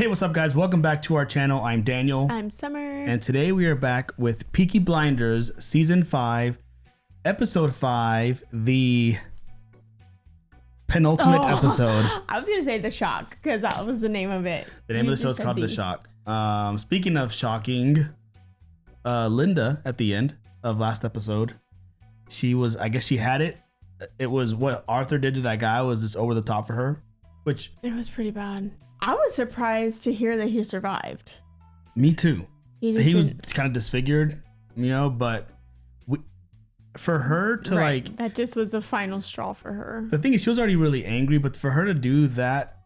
Hey, what's up, guys? Welcome back to our channel. I'm Daniel. I'm Summer. And today we are back with Peaky Blinders Season 5, Episode 5, the penultimate episode. I was going to say The Shock because that was the name of it. The name of the show is called The Shock. Speaking of shocking, Linda at the end of last episode, she was, I guess she had it. It was what Arthur did to that guy was just over the top for her, which... It was pretty bad. I was surprised to hear that he survived. Me too. He was kind of disfigured, you know, but for her to like... That just was the final straw for her. The thing is, she was already really angry, but for her to do that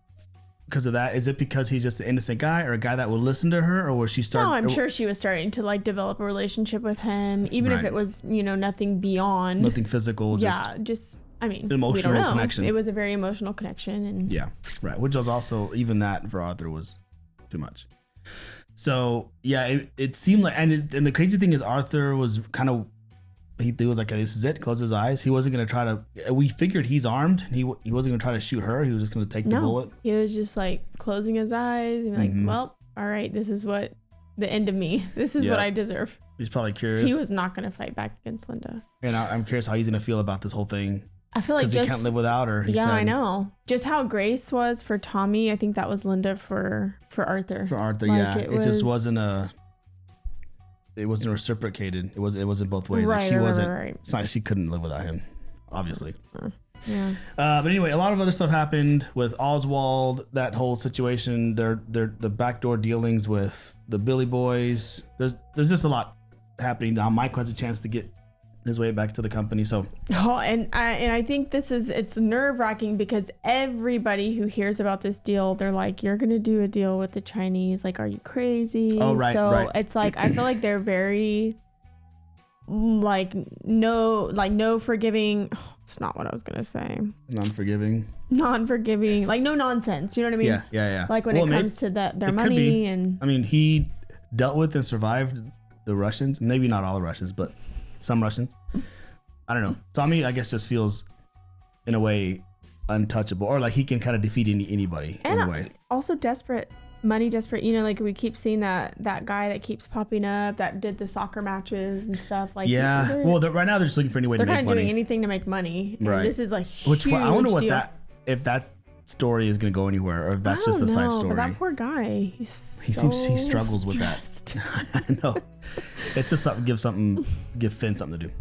because of that, is it because he's just an innocent guy or a guy that will listen to her, or was she starting... No, I'm sure she was starting to like develop a relationship with him, even if it was, you know, nothing beyond... Nothing physical. Just... I mean, emotional we don't know. Connection. It was a very emotional connection, and yeah, right. Which was also, even that for Arthur was too much. So yeah, it seemed like, and the crazy thing is, Arthur was kind of, he was like, this is it. Close his eyes. He wasn't gonna try to. We figured he's armed. He wasn't gonna try to shoot her. He was just gonna take the bullet. He was just like closing his eyes and like, well, all right, this is what the end of me. This is what I deserve. He's probably curious. He was not gonna fight back against Linda. And I'm curious how he's gonna feel about this whole thing. I feel like he can't live without her. Yeah, I know. Just how Grace was for Tommy, I think that was Linda for Arthur. For Arthur, like, yeah. It just wasn't it wasn't reciprocated. It wasn't both ways. Right, like she wasn't. Right. It's not. She couldn't live without him, obviously. Yeah. But anyway, a lot of other stuff happened with Oswald. That whole situation. The backdoor dealings with the Billy Boys. There's just a lot happening. Now Mike has a chance to get his way back to the company. So and I think it's nerve-wracking because everybody who hears about this deal, they're like, you're gonna do a deal with the Chinese, like, are you crazy? Oh, right. So it's like, I feel like they're very like no forgiving. It's not what I was gonna say. Non-forgiving, like no nonsense, you know what I mean? Yeah. Like when it comes to their money. And I mean, he dealt with and survived the Russians, maybe not all the Russians, but some Russians. I don't know. Tommy, I guess, just feels in a way untouchable, or like he can kind of defeat anybody in a way. Also money desperate. You know, like we keep seeing that guy that keeps popping up that did the soccer matches and stuff. Like yeah. Well, right now they're just looking for any way to make money. They're kind of doing anything to make money. And right. This is like huge. I wonder what if that story is going to go anywhere, or if that's just a side story. But that poor guy, he struggles with that. I know. It's just something. Give Finn something to do.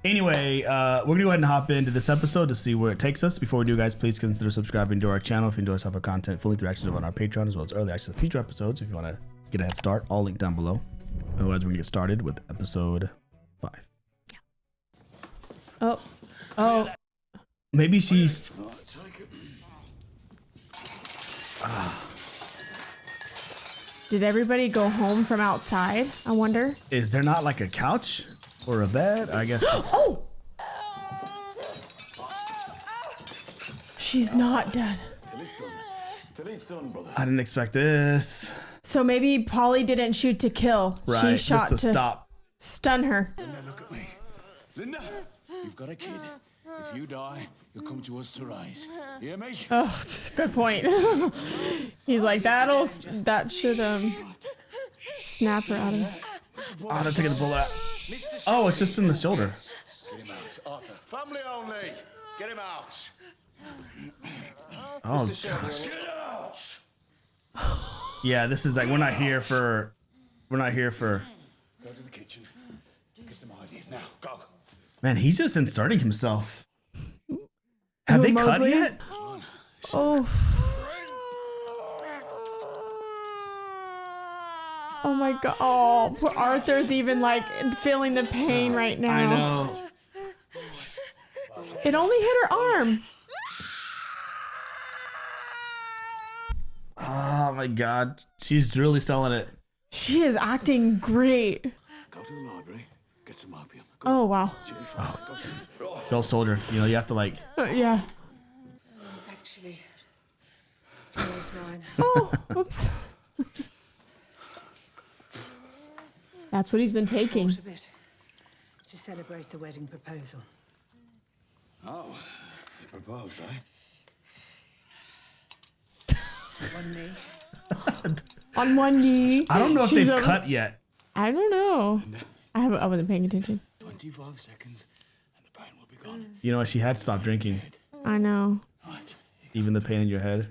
Anyway, we're gonna go ahead and hop into this episode to see where it takes us. Before we do, guys, please consider subscribing to our channel if you enjoy this type of content. Fully through actions on our Patreon, as well as early access to future episodes. If you want to get a head start, all linked down below. Otherwise, we're gonna get started with episode 5. Yeah. Oh. Maybe she's. Did everybody go home from outside? I wonder. Is there not like a couch or a bed? I guess. Oh! She's not dead. I didn't expect this. So maybe Polly didn't shoot to kill. Right, she shot just to stop. Stun her. Linda, look at me. Linda, you've got a kid. If you die, you'll come to us to rise. You hear me? Oh, good point. He's like, that should snap her out of it. Oh, they're taking the bullet out. Oh, it's just in the shoulder. Get him out, Arthur. Family only. Get him out. Oh gosh. Get out. Yeah, this is like we're not here for. Go to the kitchen. Get some ID. Now, go. Man, he's just inserting himself. Have they cut Mosley? yet? Oh. Oh my god. Oh, poor Arthur's even like feeling the pain right now. I know. It only hit her arm. Oh my god. She's really selling it. She is acting great. Go to the library. Get some opium. Oh wow. Go soldier. You know, you have to like. Yeah. Actually, yours mine. Oh, whoops. That's what he's been taking. Bought a bit to celebrate the wedding proposal. Oh, you propose, eh? One me, On one knee. I don't know if She's they've over- cut yet. I don't know. I wasn't paying attention. 25 seconds and the pain will be gone. You know what? She had stopped drinking. I know. Right. Even the pain in your head.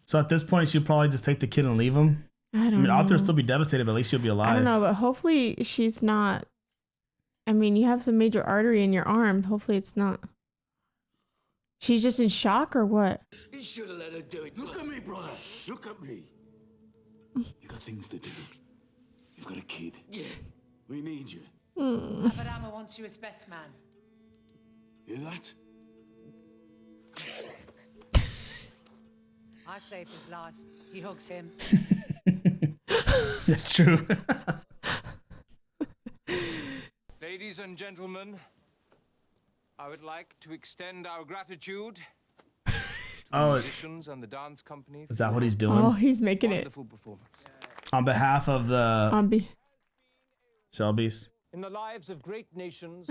So at this point, she'll probably just take the kid and leave him. I don't I mean, know. Arthur will still be devastated, but at least she'll be alive. I don't know, but hopefully she's not. I mean, you have some major artery in your arm. Hopefully it's not. She's just in shock or what? You should have let her do it. Look at me, brother. Look at me. You got things to do. You've got a kid. Yeah. We need you. Abarama wants you as best man. Hear that? I saved his life. He hugs him. That's true. Ladies and gentlemen, I would like to extend our gratitude to the musicians and the dance company. Is that what he's doing? Oh, he's making it. Wonderful performance. On behalf of the Shelbys. In the lives of great nations,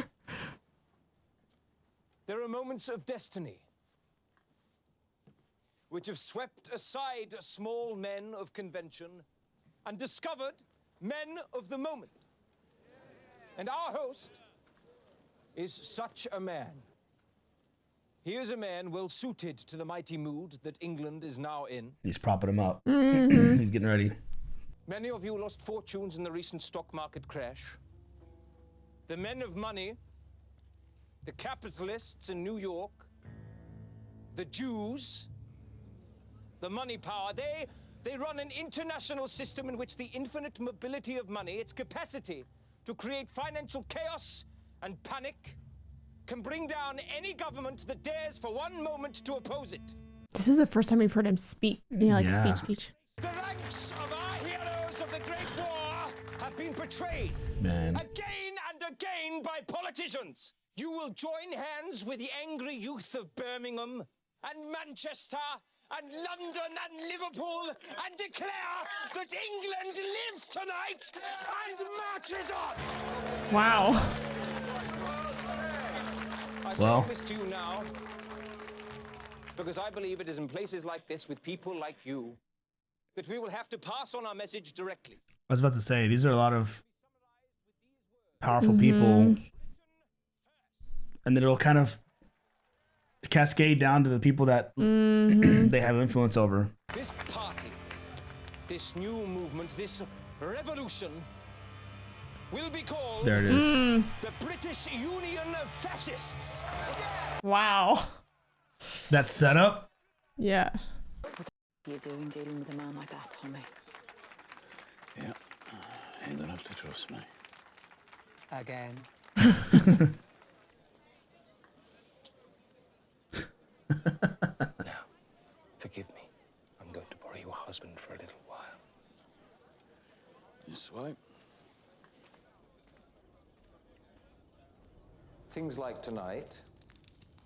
there are moments of destiny which have swept aside small men of convention and discovered men of the moment. And our host is such a man. He is a man well suited to the mighty mood that England is now in. He's propping him up. He's getting ready. Many of you lost fortunes in the recent stock market crash. The men of money, the capitalists in New York, the Jews, the money power, they run an international system in which the infinite mobility of money, its capacity to create financial chaos and panic, can bring down any government that dares for one moment to oppose it. This is the first time we've heard him speak. You know, like Yeah. speech. The ranks of our heroes of the Great War have been betrayed Man. again and again by politicians. You will join hands with the angry youth of Birmingham and Manchester and London and Liverpool and declare that England lives tonight and marches on. Wow. I Well. say this to you now because I believe it is in places like this with people like you that we will have to pass on our message directly. I was about to say, these are a lot of powerful people. And then it'll kind of cascade down to the people that they have influence over. This party, this new movement, this revolution will be called There it is. the British Union of Fascists. Wow. That setup. Yeah. What are you doing dealing with a man like that, Tommy? Yeah. You're gonna have to trust me. Again. Now, forgive me. I'm going to borrow your husband for a little while. Yes, Hwy. Things like tonight,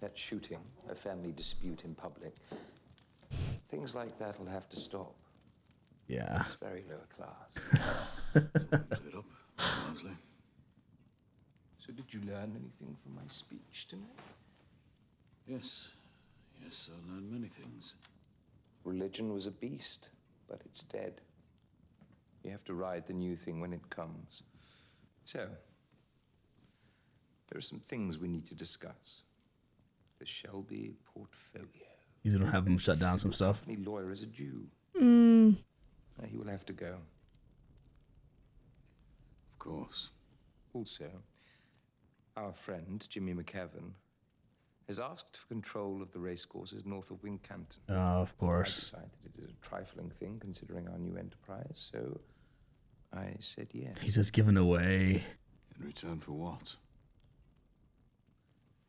that shooting, a family dispute in public, things like that will have to stop. Yeah. It's very lower class. Lit up, Mr. Mosley. So did you learn anything from my speech tonight? Yes. Yes, I learned many things. Religion was a beast, but it's dead. You have to ride the new thing when it comes. So, there are some things we need to discuss. The Shelby portfolio. He's gonna have him shut down some stuff. Company lawyer is a Jew. He will have to go. Of course. Also, our friend, Jimmy McKevin, has asked for control of the racecourses north of Wincanton. Oh, of I course. decided it is a trifling thing considering our new enterprise, so I said yes. He's just giving away. In return for what?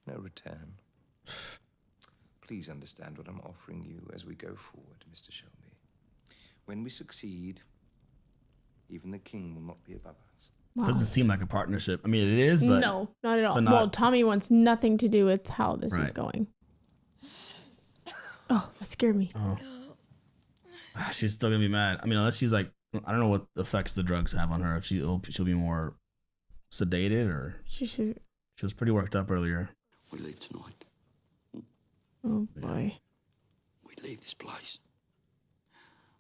No return. Please understand what I'm offering you as we go forward, Mr. Shelby. When we succeed, even the king will not be above us. Wow. Doesn't seem like a partnership. I mean, it is, but No, not at all. but not- Well, Tommy wants nothing to do with how this is Right. going. Oh, that scared me. she's still gonna be mad. I mean, unless she's like, I don't know what effects the drugs have on her. If she'll be more sedated, or She should. she was pretty worked up earlier. We leave tonight. Oh boy. We leave this place.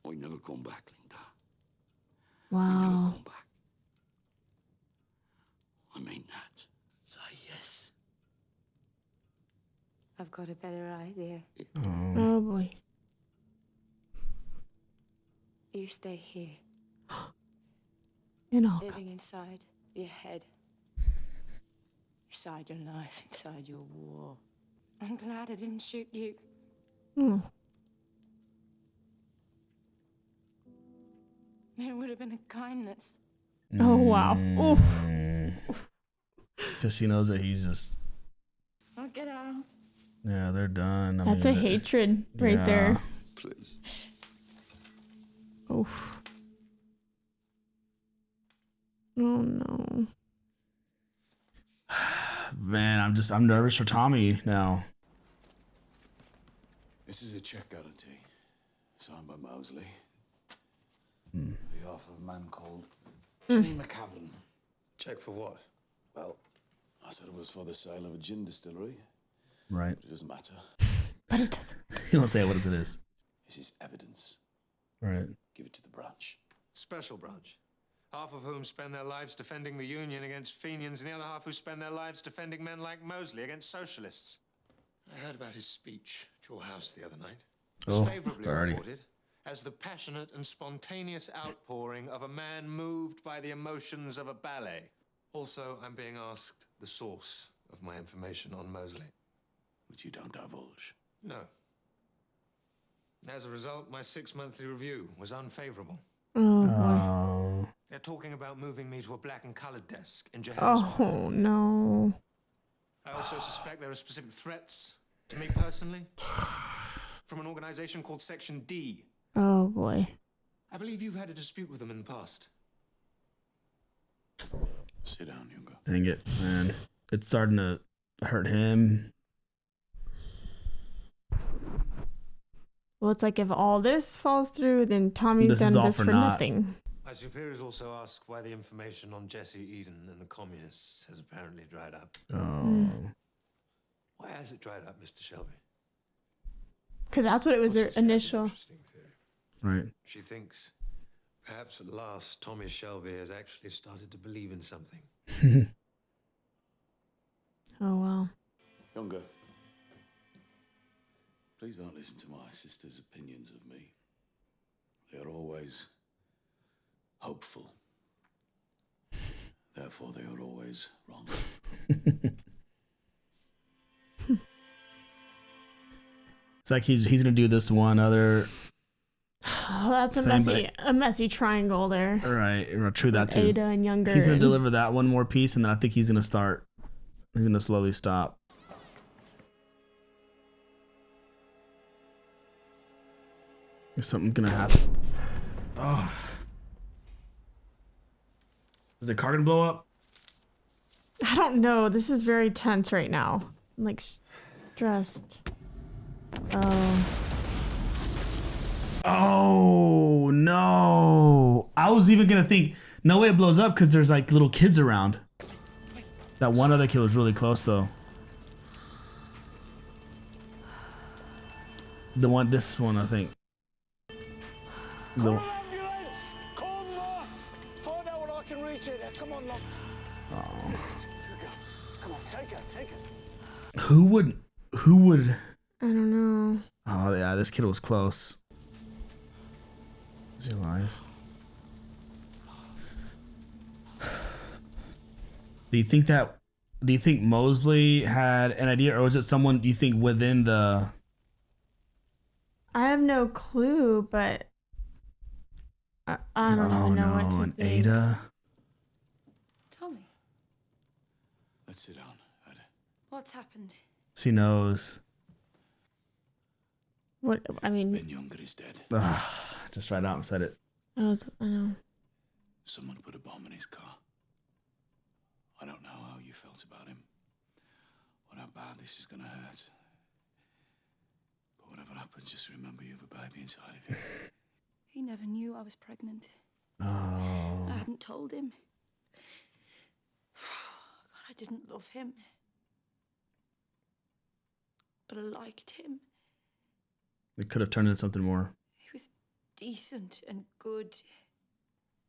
I never come back, Linda. I never Wow. come back. I mean that. Say yes. I've got a better idea. Oh boy. You stay here, And all. living inside your head. Inside your life, inside your war. I'm glad I didn't shoot you. Hmm. It would have been a kindness. Oh wow. Oof. Because he knows that he's just, I'll get out. yeah, they're done. I That's a mean, hatred right yeah. there. Please. Oof. Oh no. Man, I'm nervous for Tommy now. This is a check guarantee, signed by Mosley. On behalf of a man called Jimmy McCavern. Check for what? Well, I said it was for the sale of a gin distillery. Right. But it doesn't matter. But it doesn't. You don't say what it is. This is evidence. Right. Give it to the branch. Special branch. Half of whom spend their lives defending the Union against Fenians, and the other half who spend their lives defending men like Mosley against socialists. I heard about his speech at your house the other night. It was Oh, favourably it's already. reported as the passionate and spontaneous outpouring of a man moved by the emotions of a ballet. Also, I'm being asked the source of my information on Mosley. Which you don't divulge. No. As a result, my 6-monthly review was unfavourable. Oh boy. Oh. They're talking about moving me to a black and coloured desk in Johannesburg. Oh no. I also suspect there are specific threats to me personally from an organisation called Section D. Oh boy. I believe you've had a dispute with them in the past. Sit down, Younger. Dang it, man. It's starting to hurt him. Well, it's like if all this falls through, then Tommy's This done is all this for for naught. nothing. My superiors also ask why the information on Jesse Eden and the communists has apparently dried up. Oh. Why has it dried up, Mr. Shelby? Because that's what it was their Just has an initial. interesting theory. Right. She thinks perhaps at last Tommy Shelby has actually started to believe in something. Oh wow. Younger. Please don't listen to my sister's opinions of me. They are always hopeful. Therefore, they are always wrong. It's like he's gonna do this one other. Oh, that's a Thing, messy triangle there. Right. True that With too. Ada and Younger. He's gonna and- deliver that one more piece, and then I think he's gonna start. He's gonna slowly stop. Is something gonna happen? Oh. Is the car gonna blow up? I don't know. This is very tense right now. I'm like stressed. Oh. Oh no! I was even gonna think, no way it blows up because there's like little kids around. That one other kid was really close though. This one I think. Call an ambulance! Call Moss! Find out when I can reach it. Come on, love. Oh. Here we go. Come on, take her. Who would? I don't know. Oh yeah, this kid was close. Is he alive? Do you think Mosley had an idea, or was it someone you think within the? I have no clue, but I don't even know what to and think. Ada. Tommy, Let's sit down, Ada. what's happened? She knows. What I mean, Ben Younger is dead. Just right out and said it. I know. Someone put a bomb in his car. I don't know how you felt about him, or how bad this is gonna hurt. But whatever happens, just remember you have a baby inside of you. He never knew I was pregnant. Oh. I hadn't told him. God, I didn't love him. But I liked him. It could have turned into something more. He was decent and good.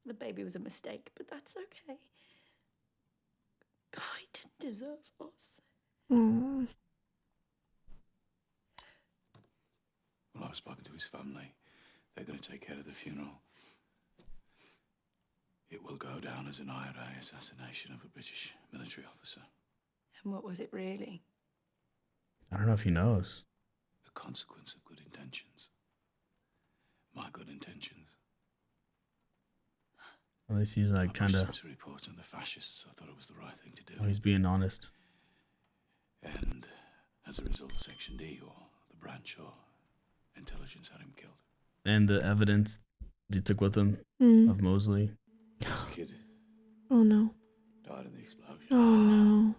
The baby was a mistake, but that's okay. God, he didn't deserve us. Mm. Well, I've spoken to his family. They're going to take care of the funeral. It will go down as an IRA assassination of a British military officer. And what was it really? I don't know if he knows. The consequence of good intentions. My good intentions. At least he's like kind of. To report on the fascists, I thought it was the right thing to do. Oh, he's being honest. And as a result, Section D or the branch or intelligence had him killed. And the evidence they took with them of Mosley. He was a kid. Oh no. Died in the explosion. Oh no.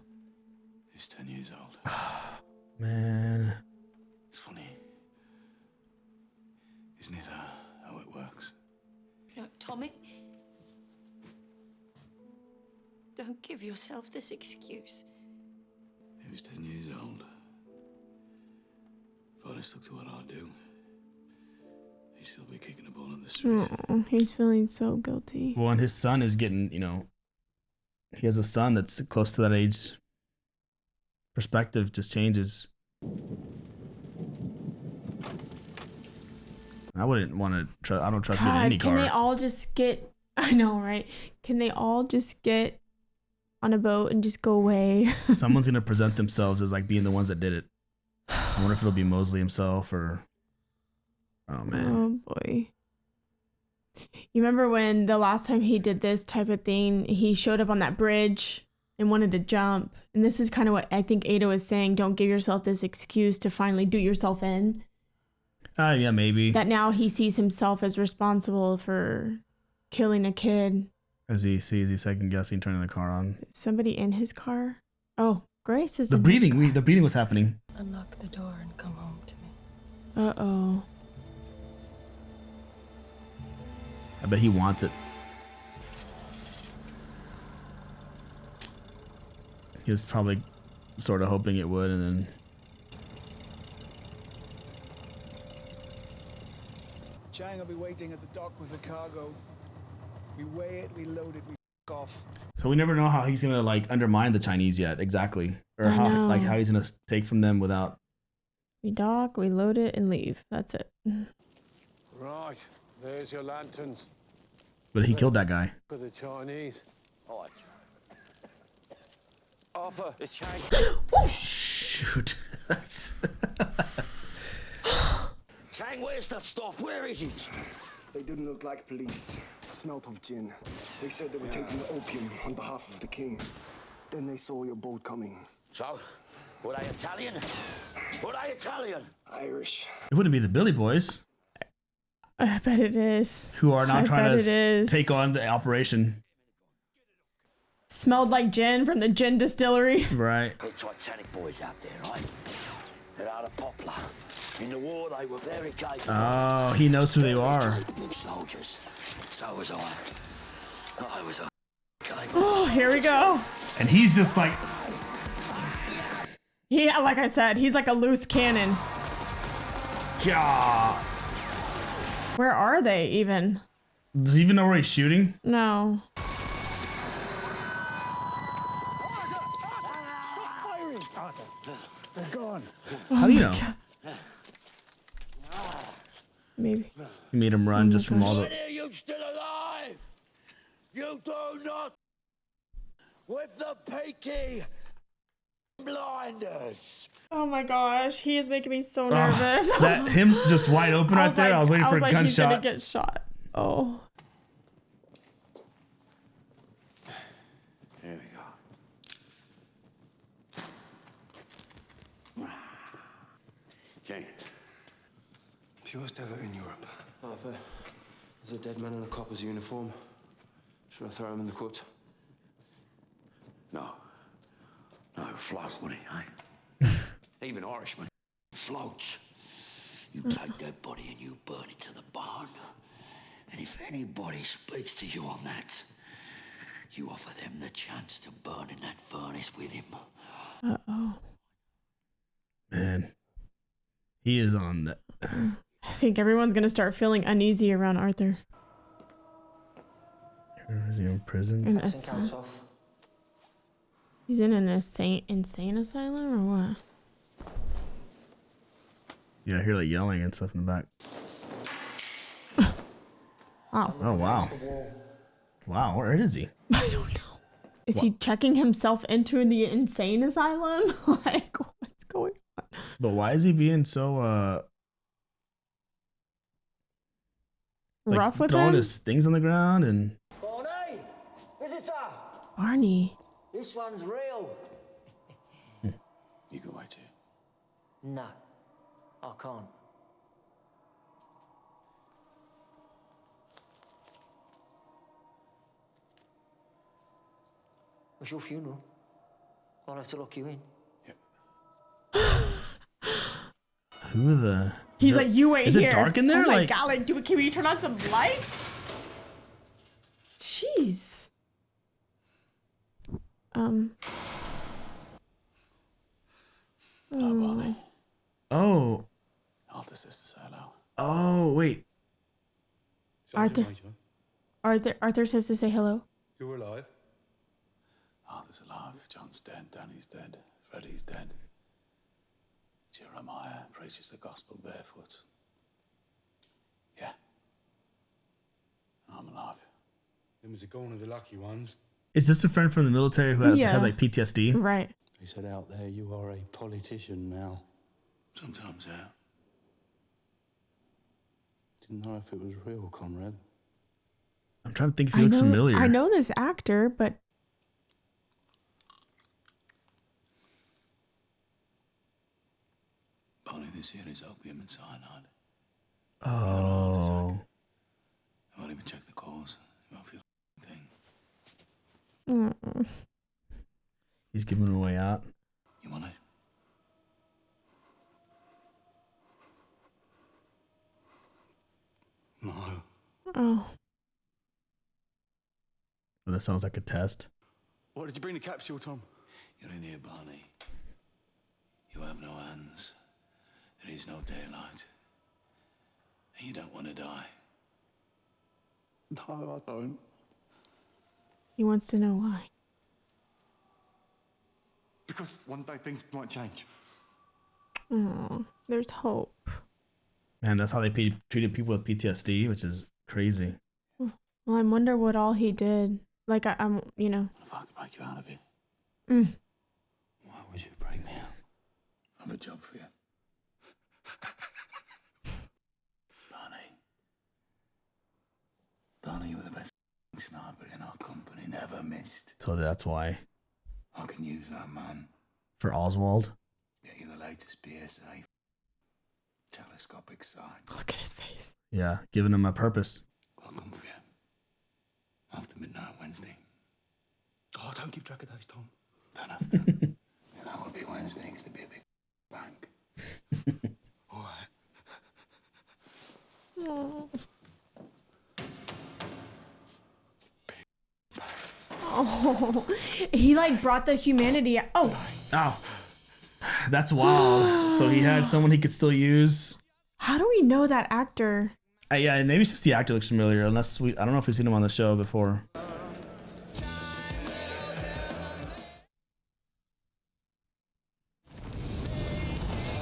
He was 10 years old. Man. It's funny. Isn't it how it works? No, Tommy. Don't give yourself this excuse. He was 10 years old. If I'd have stuck to what I do, he'd still be kicking a ball in the street. Oh, he's feeling so guilty. Well, and his son is getting, you know, he has a son that's close to that age. Perspective just changes. I wouldn't want to trust. I don't trust getting any car. Can they all just get? I know, right? Can they all just get on a boat and just go away? Someone's gonna present themselves as like being the ones that did it. I wonder if it'll be Mosley himself or. Oh man. Oh boy. You remember when the last time he did this type of thing, he showed up on that bridge and wanted to jump. And this is kind of what I think Ada was saying. Don't give yourself this excuse to finally do yourself in. Yeah, maybe. That now he sees himself as responsible for killing a kid. As he sees, he's second guessing, turning the car on. Somebody in his car? Oh, Grace is the in breathing. his car. The breathing was happening. Unlock the door and come home to me. Uh-oh. I bet he wants it. He was probably sort of hoping it would, and then. Chang will be waiting at the dock with the cargo. We weigh it, we load it, we off. So we never know how he's gonna like undermine the Chinese yet, exactly, or I know. how he's gonna take from them without. We dock, we load it, and leave. That's it. Right, there's your lanterns. But he killed that guy. For the Chinese. All right. Arthur, it's Chang. Oh shoot! That's Chang, where's the stuff? Where is it? They didn't look like police. Smelt of gin. They said they were taking opium on behalf of the king. Then they saw your boat coming. So, were they Italian? Were they Italian? Irish. It wouldn't be the Billy Boys. I bet it is. Who are now trying to is. take on the operation. Smelled like gin from the gin distillery. Right. The Titanic boys out there, right? They're out of Poplar. In the war, they were very capable. Oh, he knows who they are. Capable soldiers. So was I. I was a capable Oh, here we go. And he's just like. Yeah, like I said, he's like a loose cannon. Yeah. Where are they even? Does he even know where he's shooting? No. They're gone. How do you know? Maybe. He made him run just from all the. Are you still alive? You do not. With the Peaky blinders. Oh my gosh, he is making me so nervous. That him just wide open right there. I was waiting for a gunshot. He's gonna get shot. Oh. Here we go. Jane. Purest ever in Europe. Arthur, there's a dead man in a copper's uniform. Should I throw him in the court? No. No, float, wouldn't he, eh? Even Irishmen floats. You take that body and you burn it to the bone. And if anybody speaks to you on that, you offer them the chance to burn in that furnace with him. Uh-oh. Man. He is on that. I think everyone's gonna start feeling uneasy around Arthur. Is he in prison? He's in an insane asylum or what? Yeah, I hear like yelling and stuff in the back. Wow. Oh wow. Wow, where is he? I don't know. Is he checking himself into the insane asylum? Like, what's going on? But why is he being so like rough with throwing him? his things on the ground and Barney! Visitor! Barney. This one's real. You can wait here. No, I can't. What's your funeral? I'll have to lock you in. who the He's like, you wait is here. it dark in there? Oh my Like, god, like, can we turn on some lights? Jeez. Barney. oh. Arthur says to say hello. Oh wait. Arthur says to say hello. You're alive? Arthur's alive. John's dead. Danny's dead. Freddie's dead. Jeremiah preaches the gospel barefoot. Yeah. I'm alive. Them was gone of the lucky ones. Is this a friend from the military who has like PTSD? Right. They said out there you are a politician now. Sometimes, yeah. Didn't know if it was real, comrade. I'm trying to think if he looks familiar. I know this actor, but Barney, this here is opium and cyanide. Oh. I won't even check the cause. You won't feel a thing. He's giving a way out. You want it? No. oh. Well, that sounds like a test. Why did you bring the capsule, Tom? You're in here, Barney. You have no hands. There is no daylight. And you don't want to die. No, I don't. He wants to know why. Because one day things might change. Oh, there's hope. Man, that's how they treated people with PTSD, which is crazy. Well, I wonder what all he did. Like, I'm, you know. If I could break you out of it. Why would you break me out? I have a job for you. Barney, you were the best sniper in our company, never missed. So that's why. I can use that, man. For Oswald. Get you the latest PSA. Telescopic sights. Look at his face. Yeah, giving him a purpose. I'll come for you. After midnight Wednesday. Oh, don't keep track of those, Tom. Don't have to. You know, it'll be Wednesday because there'll be a big bank. All right. Oh. Oh, he like brought the humanity. Oh, that's wild. So he had someone he could still use. How do we know that actor? Yeah, maybe it's just the actor looks familiar. Unless I don't know if we've seen him on the show before.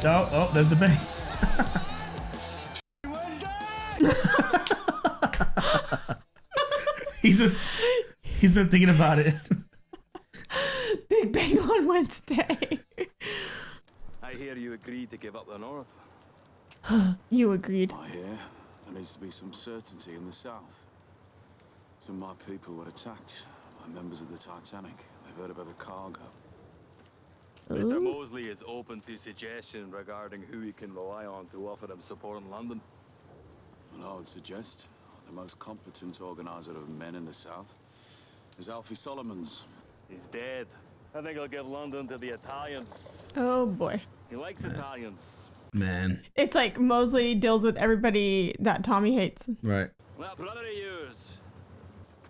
Oh, there's the bank. He's been thinking about it. Big Bang on Wednesday. I hear you agreed to give up the North. You agreed. I hear there needs to be some certainty in the South. Some of my people were attacked by members of the Titanic. They've heard about the cargo. Mr. Mosley is open to suggestion regarding who he can rely on to offer him support in London. Well, I would suggest the most competent organizer of men in the South is Alfie Solomon's. He's dead. I think I'll give London to the Italians. Oh boy. He likes Italians. Man. It's like Mosley deals with everybody that Tommy hates. Right. Well, brother of yours,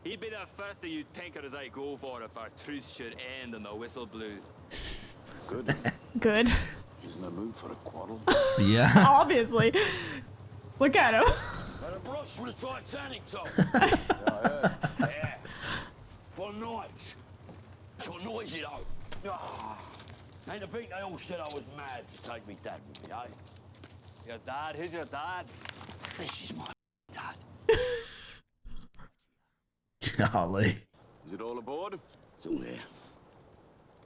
he'd be the first of you tinkers I go for if our truce should end and the whistle blew. Good. Good. He's in the mood for a quarrel. Yeah. Obviously. Look at him. And a brush with a Titanic top. Yeah. For nights. Got noisy though. Ain't the beat they all said I was mad to take me dad with me, eh? Your dad? Who's your dad? This is my dad. Golly. Is it all aboard? It's all there.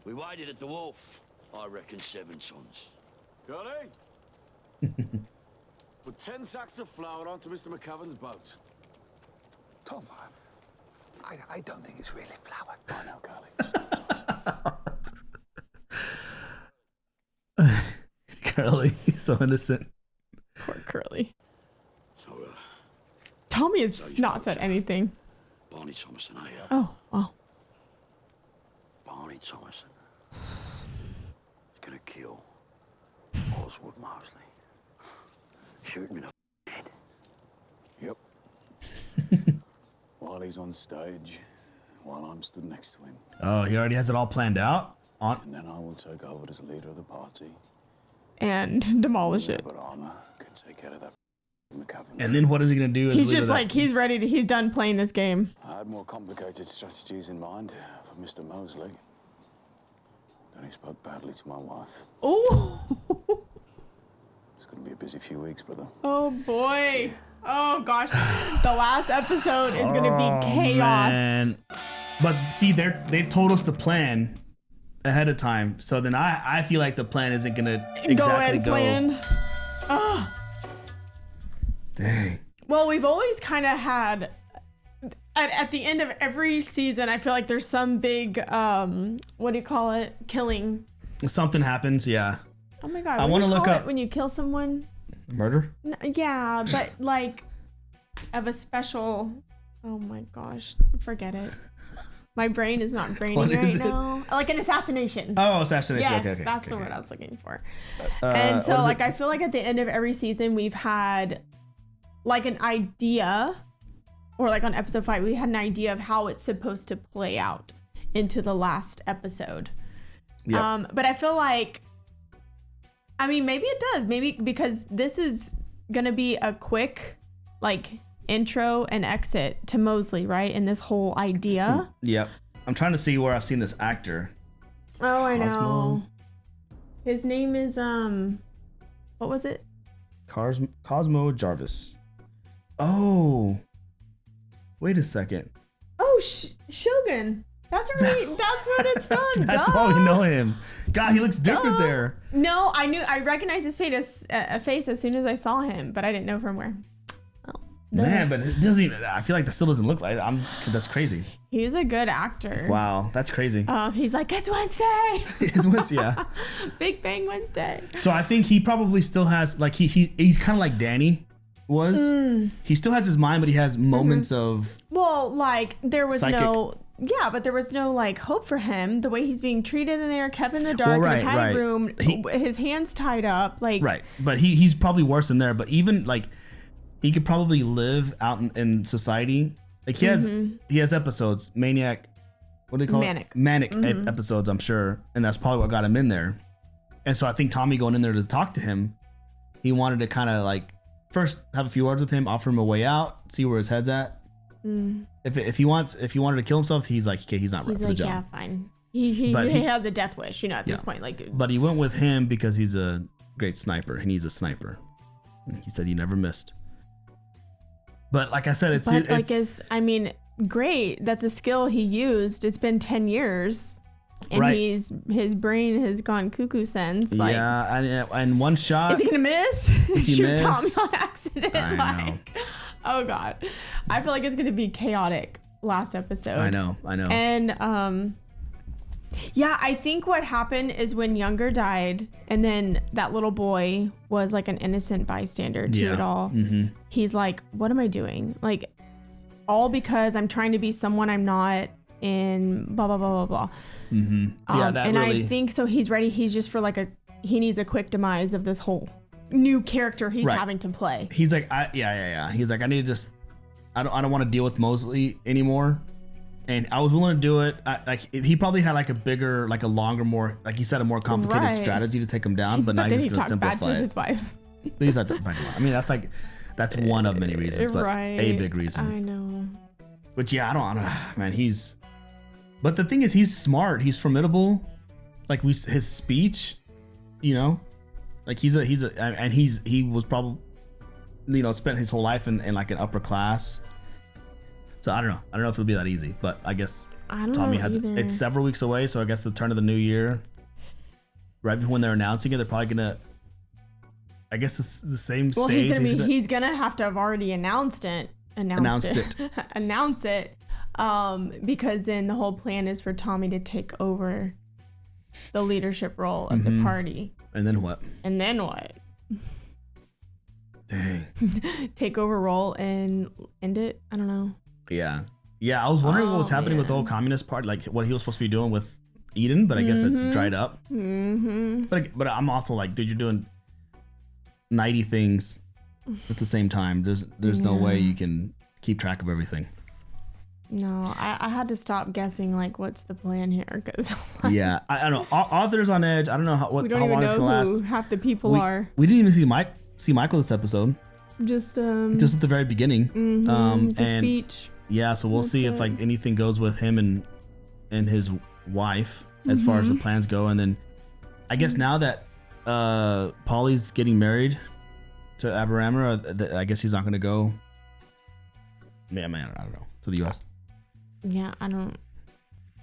We waited at the wharf. I reckon 7 tons. Got it? Put 10 sacks of flour onto Mr. McCavan's boat. Tom, I don't think it's really flour. I know, Carly. Curly, so innocent. Poor Curly. So, Tommy has not said anything. Barney Thomason, eh? Oh, wow. Barney Thomason. He's gonna kill Oswald Mosley. Shoot him in the head. Yep. While he's on stage, while I'm stood next to him. Oh, he already has it all planned out? And then I will take over as leader of the party. And demolish it. But armor can take care of that McCavan. And then what is he going to do? He's just like, he's ready to, he's done playing this game. I had more complicated strategies in mind for Mr. Mosley. Then he spoke badly to my wife. Oh. It's going to be a busy few weeks, brother. Oh boy. Oh gosh. The last episode is going to be chaos. Man. But see, they told us the plan ahead of time. So then I feel like the plan isn't going to exactly go. Planned. Oh. Dang. Well, we've always kind of had, at the end of every season, I feel like there's some big, what do you call it? Killing. Something happens, yeah. Oh my God. I want to look up. When you kill someone? Murder? No, yeah, but like of a special, oh my gosh, forget it. My brain is not braining right now. Like an assassination. Oh, assassination. Yes, okay, that's okay, the okay. word I was looking for. And so like, I feel like at the end of every season, we've had like an idea, or like on episode 5, we had an idea of how it's supposed to play out into the last episode. Yep. But I feel like, I mean, maybe it does. Maybe because this is going to be a quick like intro and exit to Mosley, right? And this whole idea. Yep. I'm trying to see where I've seen this actor. Oh, I know. His name is, what was it? Cosmo Jarvis. Oh. Wait a second. Oh, Shogun. That's right. That's what it's from. That's why we know him. God, he looks different there. No, I recognized his face as soon as I saw him, but I didn't know from where. Man, but it doesn't even, I feel like that still doesn't look like that's crazy. He's a good actor. Wow, that's crazy. He's like, it's Wednesday. It's Wednesday, yeah. Big Bang Wednesday. So I think he probably still has, like, he's kind of like Danny was. He still has his mind, but he has moments of. Well, like, there was psychic. but there was no, like, hope for him. The way he's being treated in there, kept in the dark, in the patty room, his hands tied up, like. Right, but he's probably worse in there, but even, like, he could probably live out in society. Like he has episodes, maniac, what do they call it? Manic episodes, I'm sure. And that's probably what got him in there. And so I think Tommy going in there to talk to him, he wanted to kind of like first have a few words with him, offer him a way out, see where his head's at. If he wanted to kill himself, he's like, okay, he's not right for the job. Yeah, fine. He has a death wish, at this point. Like, but he went with him because he's a great sniper. He needs a sniper. And he said he never missed. But like I said, great. That's a skill he used. It's been 10 years, and his brain has gone cuckoo since. Like, yeah, and one shot. Is he gonna miss? Shoot Tommy on accident. I know. Oh God, I feel like it's gonna be chaotic. Last episode. I know. And yeah, I think what happened is when Younger died, and then that little boy was like an innocent bystander to it all. He's like, what am I doing? Like, all because I'm trying to be someone I'm not, and blah, blah, blah, blah, blah. And I think so he's ready. He's just for like he needs a quick demise of this whole new character he's having to play. He's like, He's like, I need to just, I don't want to deal with Mosley anymore. And I was willing to do it. He probably had like a bigger, like a longer, more, like he said, a more complicated strategy to take him down. But now he's just gonna simplify it. His wife. He's like, I mean, that's like, That's one of many reasons, but a big reason. I know. But yeah, I don't know, man. But the thing is, he's smart. He's formidable. Like his speech, you know, like he was probably, you know, spent his whole life in like an upper class. So I don't know if it'll be that easy, but I guess Tommy has it's several weeks away. So I guess the turn of the new year, right when they're announcing it, they're probably gonna, I guess it's the same stage. He's gonna have to have already announced it. Announce it. Because then the whole plan is for Tommy to take over the leadership role of the party. And then what? Dang. Take over role and end it? I don't know. Yeah. I was wondering what was happening with the whole communist party, like what he was supposed to be doing with Eden, but I guess it's dried up. But I'm also like, dude, you're doing 90 things at the same time. There's no way you can keep track of everything. No, I had to stop guessing, like, what's the plan here? Because yeah, I don't know. Author's on edge. I don't know how long it's gonna last. We don't even know who half the people are. We didn't even see Michael this episode. Just at the very beginning. The speech. Yeah, so we'll see if like anything goes with him and his wife as far as the plans go, and then I guess now that Polly's getting married to Aberama, I guess he's not gonna go. Man, I don't know, to the U.S. Yeah, I don't.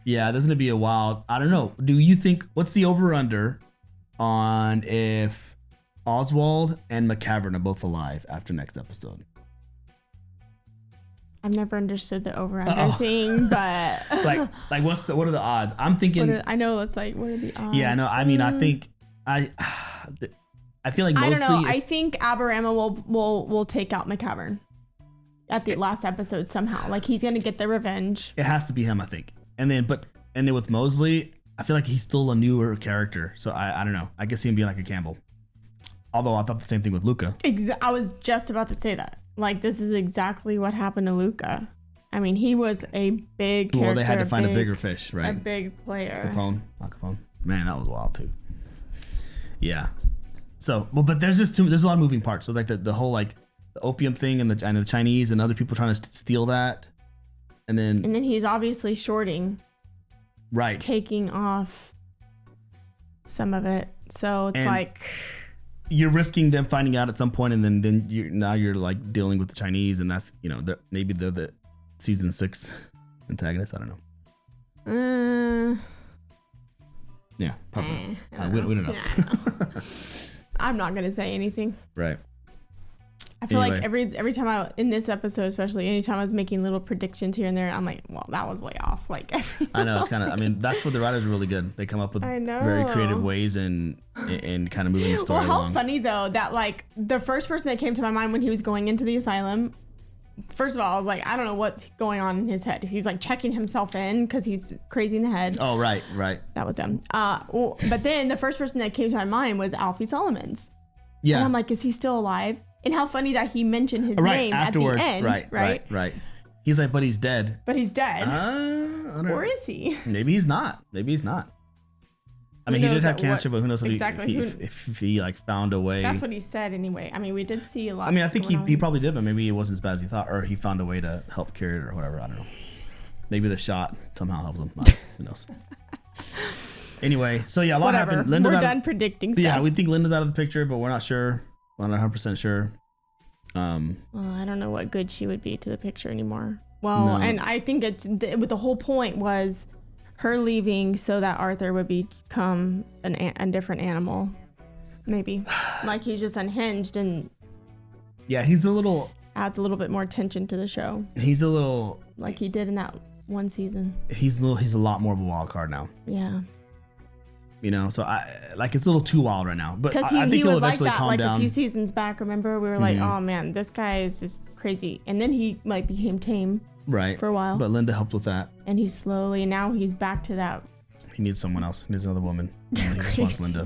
Yeah, this is gonna be a wild. I don't know. Do you think what's the over/under on if Oswald and McCavern are both alive after next episode? I've never understood the over/under thing, but like what are the odds? I'm thinking. I know it's like what are the odds? Yeah, no. I mean, I think I feel like mostly. I don't know. I think Aberama will take out McCavern at the last episode somehow. Like he's gonna get the revenge. It has to be him, I think. And then with Mosley, I feel like he's still a newer character. So I don't know. I could see him being like a Campbell. Although I thought the same thing with Luca. I was just about to say that. Like this is exactly what happened to Luca. I mean, he was a big character. Well, they had to find a bigger fish, right? A big player. Capone. Man, that was wild too. Yeah. So, but there's a lot of moving parts. So it's like the whole like the opium thing and the Chinese and other people trying to steal that, and then he's obviously shorting, right? Taking off some of it. So it's like you're risking them finding out at some point, and then you're like dealing with the Chinese, and that's maybe they're the season 6 antagonist. I don't know. Yeah, probably. We don't know. Yeah, I'm not gonna say anything. Right. I feel like every time in this episode, especially anytime I was making little predictions here and there, I'm like, well, that was way off. Like I know it's kind of. I mean, that's where the writers are really good. They come up with very creative ways and kind of moving the story along. How funny though that like the first person that came to my mind when he was going into the asylum. First of all, I was like, I don't know what's going on in his head. He's like checking himself in because he's crazy in the head. Oh, right. That was dumb. But then the first person that came to my mind was Alfie Solomon's. Yeah. And I'm like, is he still alive? And how funny that he mentioned his name afterwards, at the end. Right. He's like, but he's dead. Or is he? Maybe he's not. I mean, he did have cancer, but who knows if he like found a way. That's what he said anyway. I mean, we did see a lot. I mean, I think he probably did, but maybe it wasn't as bad as he thought, or he found a way to help cure it or whatever. I don't know. Maybe the shot somehow helps him. Who knows? Anyway, so yeah, a lot happened. We're done predicting stuff. Yeah, we think Linda's out of the picture, but we're not sure. We're not 100% sure. Well, I don't know what good she would be to the picture anymore. Well, no. And I think the whole point was her leaving so that Arthur would become a different animal. Maybe. Like he's just unhinged and... Yeah, he's a little... Adds a little bit more tension to the show. He's a little... Like he did in that one season. He's a lot more of a wild card now. Yeah. You know, so it's a little too wild right now. But I think he'll eventually like that, calm like down. A few seasons back, remember? We were like, oh man, this guy is just crazy. And then he like became tame. Right. For a while. But Linda helped with that. And now he's back to that. He needs someone else. He needs another woman. He just wants Linda.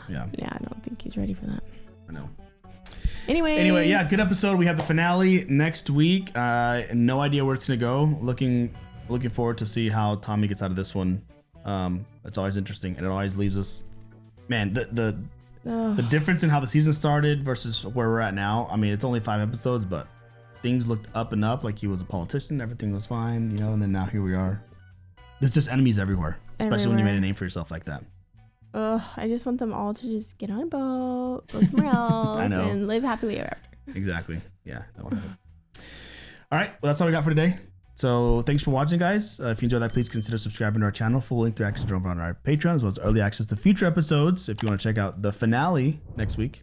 Yeah. Yeah, I don't think he's ready for that. I know. Anyway, yeah, good episode. We have the finale next week. No idea where it's gonna go. Looking forward to see how Tommy gets out of this one. It's always interesting, and it always leaves us. Man, The difference in how the season started versus where we're at now. I mean, it's only 5 episodes, but things looked up and up. Like he was a politician, everything was fine, you know. And then now here we are. There's just enemies everywhere, especially when you made a name for yourself like that. I just want them all to just get on a boat, go somewhere else, and live happily ever after. Exactly. Yeah. That one. All right. Well, that's all we got for today. So thanks for watching, guys. If you enjoyed that, please consider subscribing to our channel. Full link to reactions over on our Patreon, as well as early access to future episodes. If you want to check out the finale next week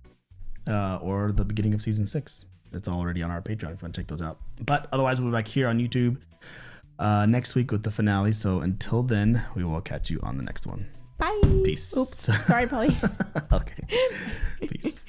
or the beginning of season 6, it's all already on our Patreon if you want to check those out. But otherwise, we'll be back here on YouTube next week with the finale. So until then, we will catch you on the next one. Bye. Peace. Oops. Sorry, Polly. Okay. Peace.